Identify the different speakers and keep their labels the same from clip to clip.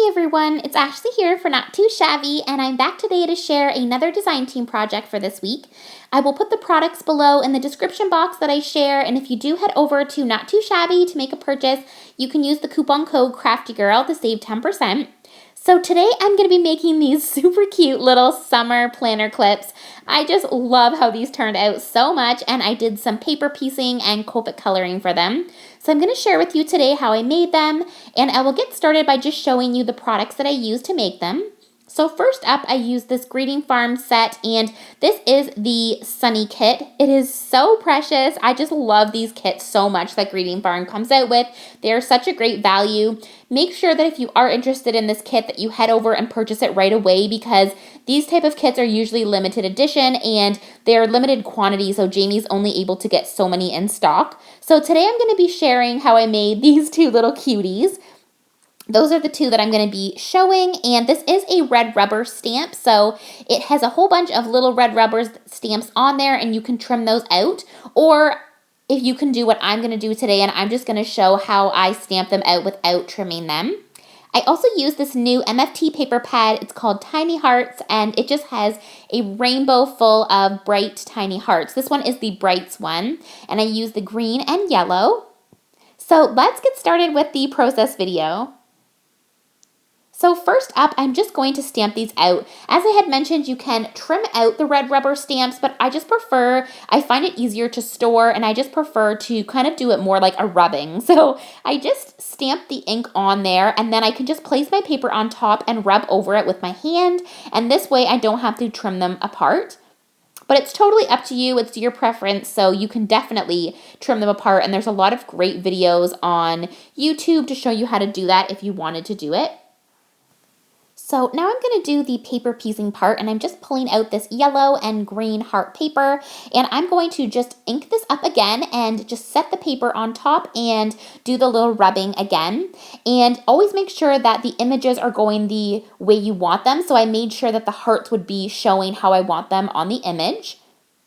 Speaker 1: everyone, it's Ashley here for Not Too Shabby, and I'm back today to share another design team project for this week. I will put the products below in the description box that I share, and if you do head over to Not Too Shabby to make a purchase, you can use the coupon code CRAFTYGIRL to save 10%. So today I'm going to be making these super cute little summer planner clips. I just love how these turned out so much, and I did some paper piecing and Copic coloring for them. So I'm going to share with you today how I made them, and I will get started by just showing you the products that I used to make them. So first up, I used this Greeting Farm set, and this is the Sunny Kit. It is so precious. I just love these kits so much that Greeting Farm comes out with. They are such a great value. Make sure that if you are interested in this kit that you head over and purchase it right away, because these type of kits are usually limited edition and they are limited quantity, so Jamie's only able to get so many in stock. So today I'm going to be sharing how I made these two little cuties. Those are the two that I'm going to be showing, and this is a red rubber stamp, so it has a whole bunch of little red rubber stamps on there, and you can trim those out, or if you can do what I'm going to do today, and I'm just going to show how I stamp them out without trimming them. I also use this new MFT paper pad. It's called Tiny Hearts, and it just has a rainbow full of bright tiny hearts. This one is the Brights one, and I use the green and yellow. So let's get started with the process video. So first up, I'm just going to stamp these out. As I had mentioned, you can trim out the red rubber stamps, but I find it easier to store, and I just prefer to kind of do it more like a rubbing. So I just stamp the ink on there, and then I can just place my paper on top and rub over it with my hand, and this way I don't have to trim them apart. But it's totally up to you, it's your preference, so you can definitely trim them apart, and there's a lot of great videos on YouTube to show you how to do that if you wanted to do it. So now I'm going to do the paper piecing part, and I'm just pulling out this yellow and green heart paper, and I'm going to just ink this up again and just set the paper on top and do the little rubbing again. And always make sure that the images are going the way you want them. So I made sure that the hearts would be showing how I want them on the image.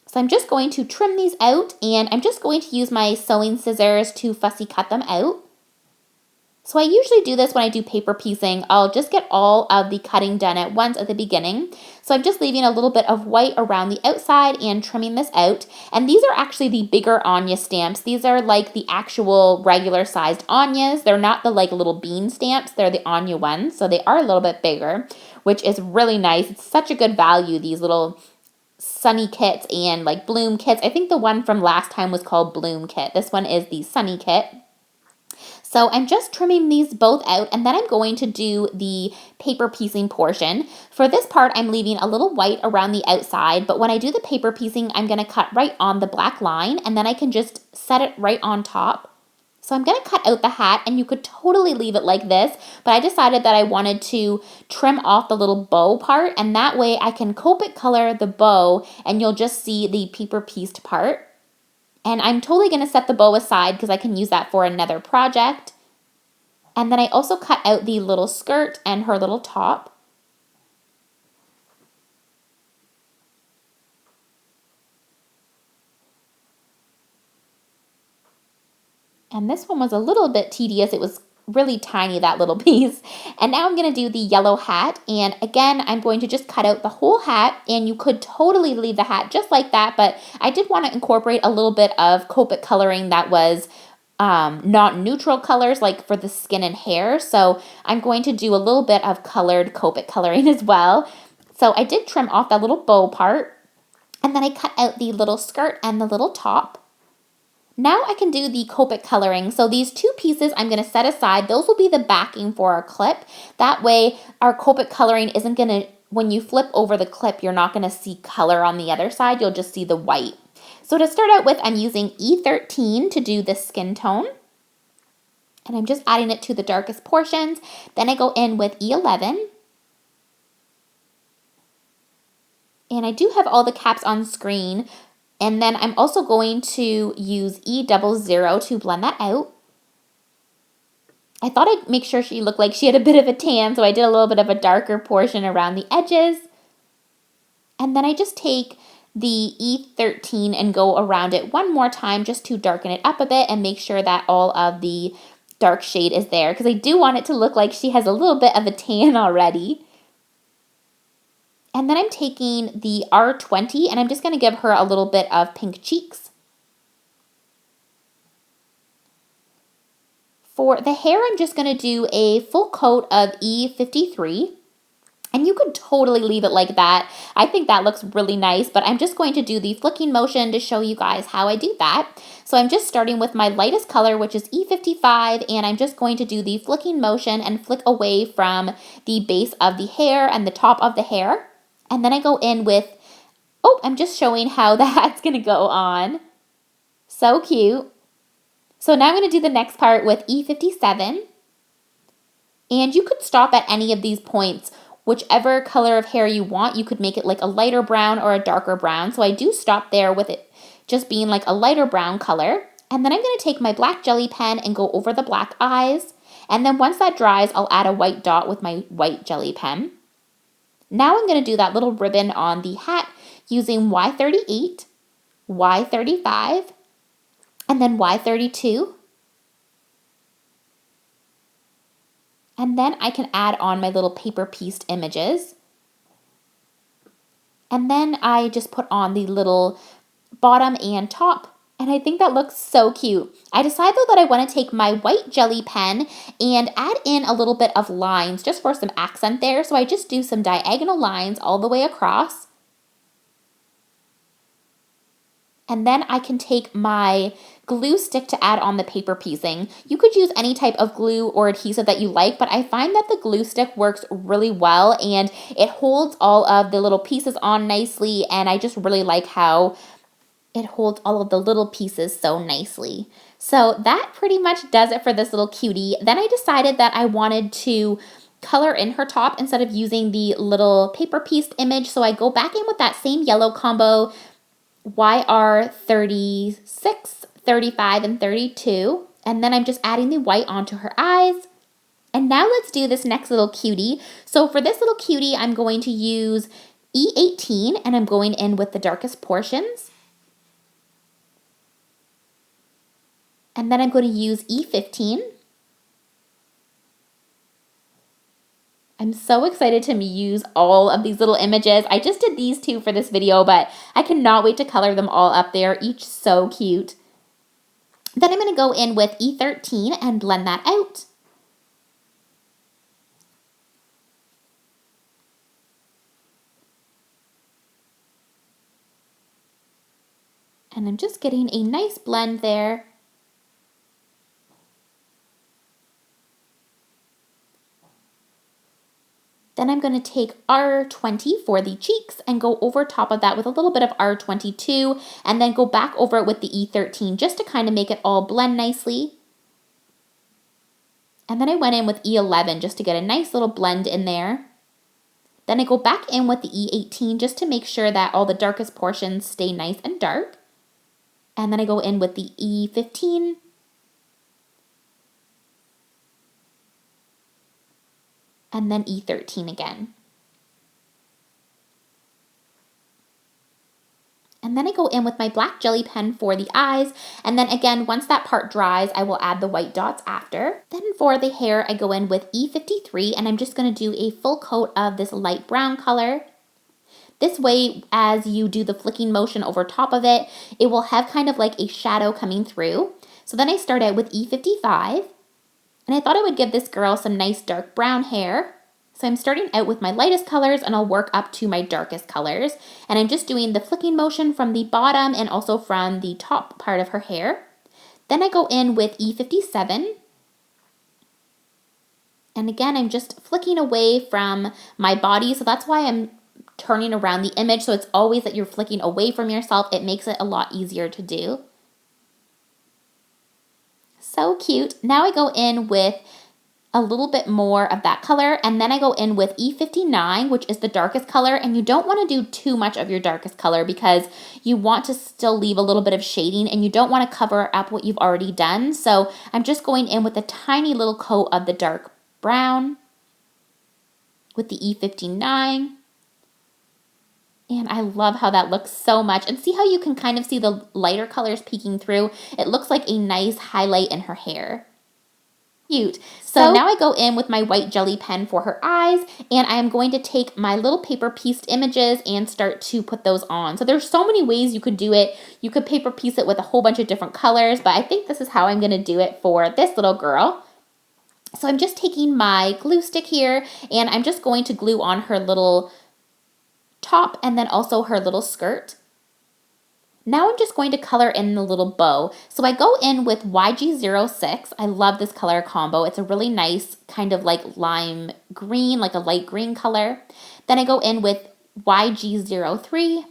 Speaker 1: So I'm just going to trim these out, and I'm just going to use my sewing scissors to fussy cut them out. So I usually do this when I do paper piecing. I'll just get all of the cutting done at once at the beginning. So I'm just leaving a little bit of white around the outside and trimming this out. And these are actually the bigger Anya stamps. These are like the actual regular sized Anyas. They're not the like little bean stamps. They're the Anya ones. So they are a little bit bigger, which is really nice. It's such a good value, these little Sunny kits and like Bloom kits. I think the one from last time was called Bloom kit. This one is the Sunny kit. So I'm just trimming these both out, and then I'm going to do the paper piecing portion. For this part, I'm leaving a little white around the outside, but when I do the paper piecing, I'm going to cut right on the black line, and then I can just set it right on top. So I'm going to cut out the hat, and you could totally leave it like this, but I decided that I wanted to trim off the little bow part, and that way I can Copic color the bow, and you'll just see the paper pieced part. And I'm totally going to set the bow aside because I can use that for another project. And then I also cut out the little skirt and her little top. And this one was a little bit tedious. It was really tiny, that little piece. And now I'm going to do the yellow hat, and again I'm going to just cut out the whole hat, and you could totally leave the hat just like that, but I did want to incorporate a little bit of Copic coloring that was not neutral colors like for the skin and hair, so I'm going to do a little bit of colored Copic coloring as well. So I did trim off that little bow part, and then I cut out the little skirt and the little top. Now I can do the Copic coloring. So these two pieces I'm going to set aside. Those will be the backing for our clip. That way our Copic coloring isn't going to, when you flip over the clip, you're not going to see color on the other side. You'll just see the white. So to start out with, I'm using E13 to do the skin tone. And I'm just adding it to the darkest portions. Then I go in with E11. And I do have all the caps on screen. And then I'm also going to use E00 to blend that out. I thought I'd make sure she looked like she had a bit of a tan, so I did a little bit of a darker portion around the edges. And then I just take the E13 and go around it one more time just to darken it up a bit and make sure that all of the dark shade is there because I do want it to look like she has a little bit of a tan already. And then I'm taking the R20 and I'm just going to give her a little bit of pink cheeks. For the hair, I'm just going to do a full coat of E53. And you could totally leave it like that. I think that looks really nice, but I'm just going to do the flicking motion to show you guys how I do that. So I'm just starting with my lightest color, which is E55, and I'm just going to do the flicking motion and flick away from the base of the hair and the top of the hair. And then I go in with, oh, I'm just showing how that's going to go on. So cute. So now I'm going to do the next part with E57. And you could stop at any of these points. Whichever color of hair you want, you could make it like a lighter brown or a darker brown. So I do stop there with it just being like a lighter brown color. And then I'm going to take my black jelly pen and go over the black eyes. And then once that dries, I'll add a white dot with my white jelly pen. Now I'm going to do that little ribbon on the hat using Y38, Y35, and then Y32. And then I can add on my little paper pieced images. And then I just put on the little bottom and top. And I think that looks so cute. I decided though that I want to take my white jelly pen and add in a little bit of lines just for some accent there. So I just do some diagonal lines all the way across. And then I can take my glue stick to add on the paper piecing. You could use any type of glue or adhesive that you like, but I find that the glue stick works really well and it holds all of the little pieces on nicely, and I just really like how it holds all of the little pieces so nicely. So that pretty much does it for this little cutie. Then I decided that I wanted to color in her top instead of using the little paper pieced image, so I go back in with that same yellow combo, YR 36, 35, and 32. And then I'm just adding the white onto her eyes. And now let's do this next little cutie. So for this little cutie, I'm going to use E18 and I'm going in with the darkest portions. And then I'm going to use E15. I'm so excited to use all of these little images. I just did these two for this video, but I cannot wait to color them all up there, each so cute. Then I'm going to go in with E13 and blend that out. And I'm just getting a nice blend there. Then I'm going to take R20 for the cheeks and go over top of that with a little bit of R22 and then go back over it with the E13 just to kind of make it all blend nicely. And then I went in with E11 just to get a nice little blend in there. Then I go back in with the E18 just to make sure that all the darkest portions stay nice and dark. And then I go in with the E15. And then E13 again. And then I go in with my black jelly pen for the eyes, and then again, once that part dries, I will add the white dots after. Then for the hair, I go in with E53, and I'm just going to do a full coat of this light brown color. This way, as you do the flicking motion over top of it, it will have kind of like a shadow coming through. So then I start out with E55. And I thought I would give this girl some nice dark brown hair. So I'm starting out with my lightest colors and I'll work up to my darkest colors. And I'm just doing the flicking motion from the bottom and also from the top part of her hair. Then I go in with E57. And again, I'm just flicking away from my body. So that's why I'm turning around the image. So it's always that you're flicking away from yourself. It makes it a lot easier to do. So cute. Now I go in with a little bit more of that color, and then I go in with E59, which is the darkest color, and you don't want to do too much of your darkest color because you want to still leave a little bit of shading and you don't want to cover up what you've already done. So I'm just going in with a tiny little coat of the dark brown with the E59. And I love how that looks so much. And see how you can kind of see the lighter colors peeking through? It looks like a nice highlight in her hair. Cute. So now I go in with my white jelly pen for her eyes, and I am going to take my little paper pieced images and start to put those on. So there's so many ways you could do it. You could paper piece it with a whole bunch of different colors, but I think this is how I'm going to do it for this little girl. So I'm just taking my glue stick here, and I'm just going to glue on her little top and then also her little skirt. Now I'm just going to color in the little bow. So I go in with YG06. I love this color combo. It's a really nice kind of like lime green, like a light green color. Then I go in with YG03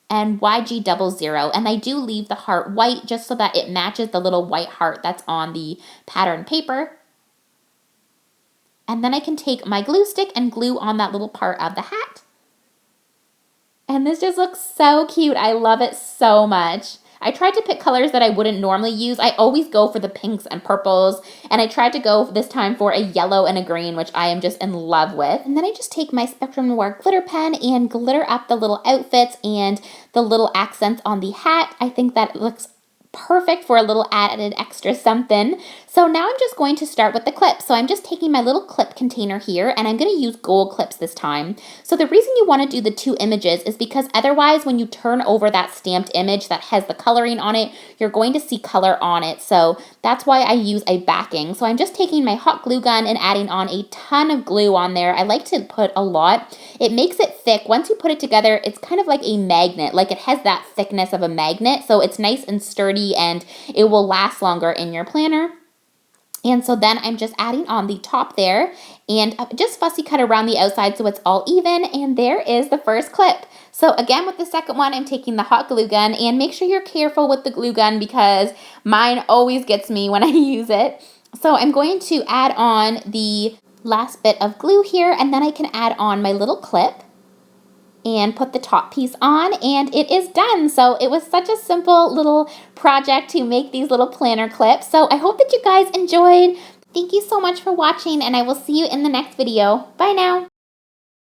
Speaker 1: and YG00. And I do leave the heart white just so that it matches the little white heart that's on the pattern paper. And then I can take my glue stick and glue on that little part of the hat. And this just looks so cute. I love it so much. I tried to pick colors that I wouldn't normally use. I always go for the pinks and purples, and I tried to go this time for a yellow and a green, which I am just in love with. And then I just take my Spectrum Noir glitter pen and glitter up the little outfits and the little accents on the hat. I think that looks perfect for a little added extra something. So now I'm just going to start with the clips. So I'm just taking my little clip container here, and I'm going to use gold clips this time. So the reason you want to do the two images is because otherwise when you turn over that stamped image that has the coloring on it, you're going to see color on it. So that's why I use a backing. So I'm just taking my hot glue gun and adding on a ton of glue on there. I like to put a lot. It makes it thick. Once you put it together, it's kind of like a magnet. Like it has that thickness of a magnet. So it's nice and sturdy, and it will last longer in your planner. And so then I'm just adding on the top there and just fussy cut around the outside so it's all even. And there is the first clip. So again, with the second one, I'm taking the hot glue gun, and make sure you're careful with the glue gun because mine always gets me when I use it. So I'm going to add on the last bit of glue here, and then I can add on my little clip and put the top piece on, and it is done. So it was such a simple little project to make these little planner clips. So I hope that you guys enjoyed. Thank you so much for watching, and I will see you in the next video. Bye now.